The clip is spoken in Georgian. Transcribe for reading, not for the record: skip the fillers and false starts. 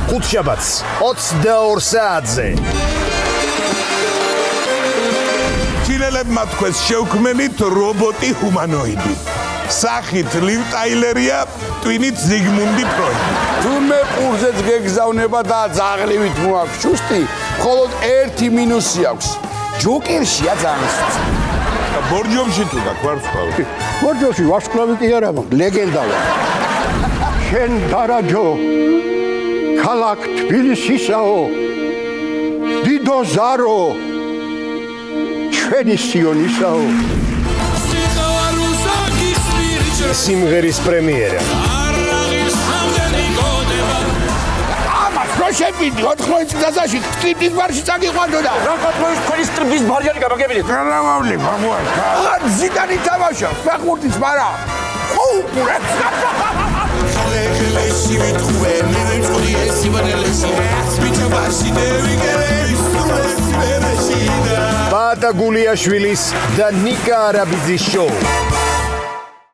ხუთშაბათს 22 საათზე. ჩინელებმა თქვეს შევქმნით რობოტი ჰუმანოიდი. სახით ლივ ტაილერია, ტვინით ზიგმუნდი ფროიდი. თურმე ყურზეც გეგზავნება და ძაღლივით მოაქვს ჩუსტი, მხოლოდ ერთი მინუსი აქვს. ჯოკერშია ძალიან. ბორჯომში თუ და ვარსკვლავი. ბორჯომში ვარსკვლავი კი არა, ლეგენდაა. შენ დარაჯო ქალაქ თბილისისაო, დიდო ზარო ჩვენი სიონისაო. სიმღერის პრემიერა. ამას რო შევიდი 80 წელიწადში სტრიპტიზ ბარში წაგიყვანდა. რაკატოის თქვენი სტრიპტიზ ბარი არის გამაგებინეთ. გალავავლი ბაბუა. ზიდანი თამაშა, ფეხბურთის მარა. უყურებს. ბატა გულიაშვილის და ნიკა არაბიძის შოუ.